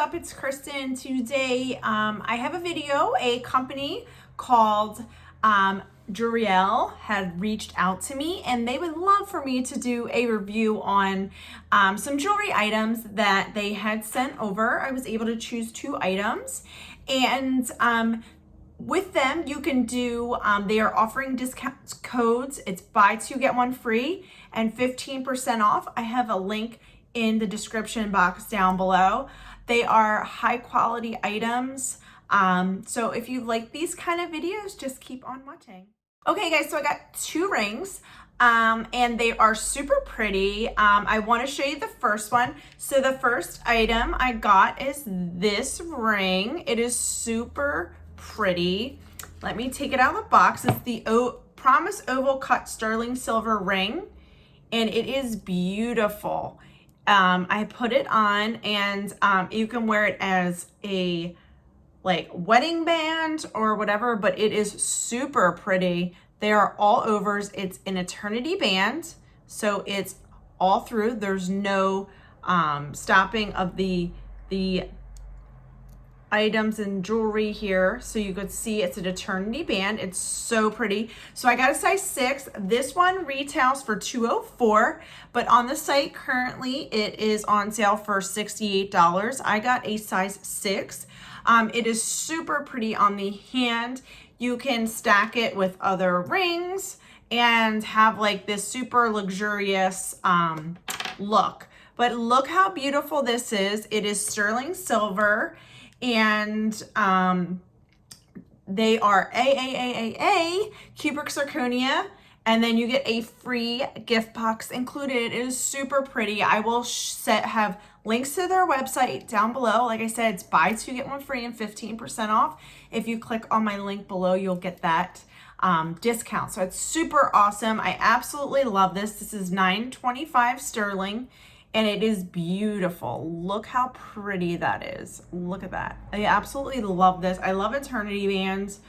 up? It's Kristen. Today I have a video. A company called Juri Elle had reached out to me and they would love for me to do a review on some jewelry items that they had sent over. I was able to choose 2 items, and with them you can do, they are offering discount codes. It's buy 2 get 1 free and 15% off. I have a link in the description box down below. They are high quality items. So if you like these kind of videos, just keep on watching. Okay guys, so I got 2 rings and they are super pretty. I want to show you the first one. So the first item I got is this ring. It is super pretty. Let me take it out of the box. It's the Promise Oval Cut Sterling Silver ring, and it is beautiful. I put it on, and you can wear it as a like wedding band or whatever, but it is super pretty. They are all overs. It's an eternity band, so it's all through. There's no stopping of the items and jewelry here, so you could see it's an eternity band. It's so pretty. So I got a size 6. This one retails for $204, but on the site currently it is on sale for $68. I got a size 6. It is super pretty on the hand. You can stack it with other rings and have like this super luxurious look. But look how beautiful this is. It is sterling silver, and they are AAAAA cubic zirconia, and then you get a free gift box included. It is super pretty. I will have links to their website down below. Like I said, it's buy 2 get 1 free and 15% off. If you click on my link below, you'll get that discount. So it's super awesome. I absolutely love this. This is $9.25 sterling. And it is beautiful. Look how pretty that is. Look at that. I absolutely love this. I love eternity bands.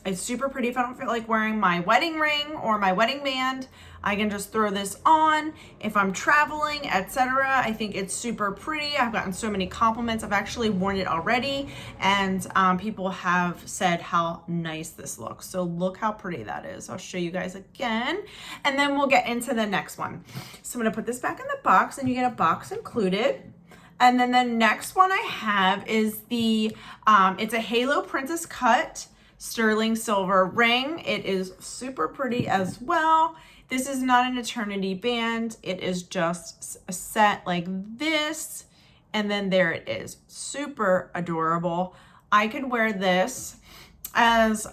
It's super pretty. If I don't feel like wearing my wedding ring or my wedding band, I can just throw this on if I'm traveling, etc. I think it's super pretty. I've gotten so many compliments. I've actually worn it already, and people have said how nice this looks. So look how pretty that is. I'll show you guys again, and then we'll get into the next one. So I'm gonna put this back in the box, and you get a box included. And then the next one I have is the, it's a Halo Princess Cut sterling silver ring. It is super pretty as well. This is not an eternity band. It is just a set like this. And then there it is. Super adorable. I could wear this as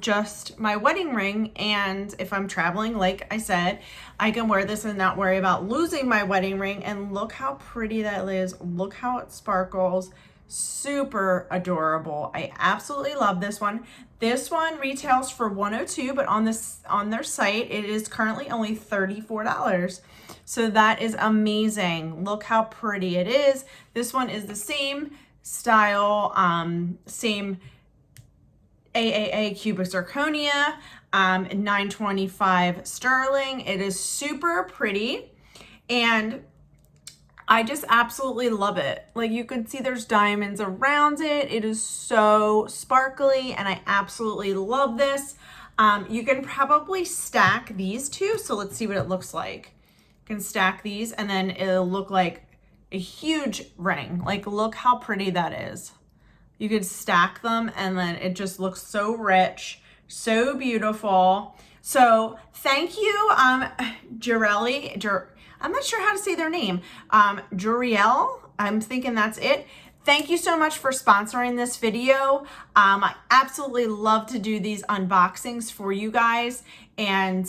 just my wedding ring, and if I'm traveling, like I said, I can wear this and not worry about losing my wedding ring. And look how pretty that is. Look how it sparkles. Super adorable. I absolutely love this one. This one retails for $102, but on their site it is currently only $34. So that is amazing. Look how pretty it is. This one is the same style, same AAA cubic zirconia, $9.25 sterling. It is super pretty, and I just absolutely love it. Like you can see there's diamonds around it. It is so sparkly, and I absolutely love this. You can probably stack these 2. So let's see what it looks like. You can stack these and then it'll look like a huge ring. Like look how pretty that is. You could stack them and then it just looks so rich, so beautiful. So thank you, JuriElle. I'm not sure how to say their name. JuriElle, I'm thinking that's it. Thank you so much for sponsoring this video. I absolutely love to do these unboxings for you guys. And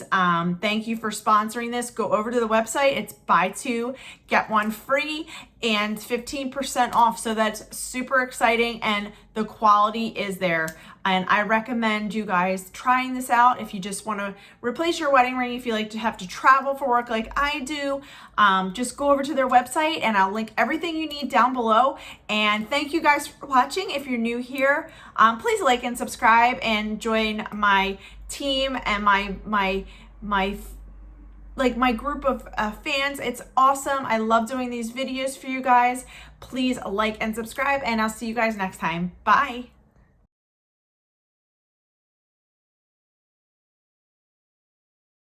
thank you for sponsoring this. Go over to the website. It's buy 2, get 1 free and 15% off. So that's super exciting, and the quality is there. And I recommend you guys trying this out. If you just want to replace your wedding ring, if you like to have to travel for work like I do, just go over to their website and I'll link everything you need down below. And thank you guys for watching. If you're new here, please like and subscribe and join my team and my like my group of fans. It's awesome. I love doing these videos for you guys. Please like and subscribe, and I'll see you guys next time. Bye.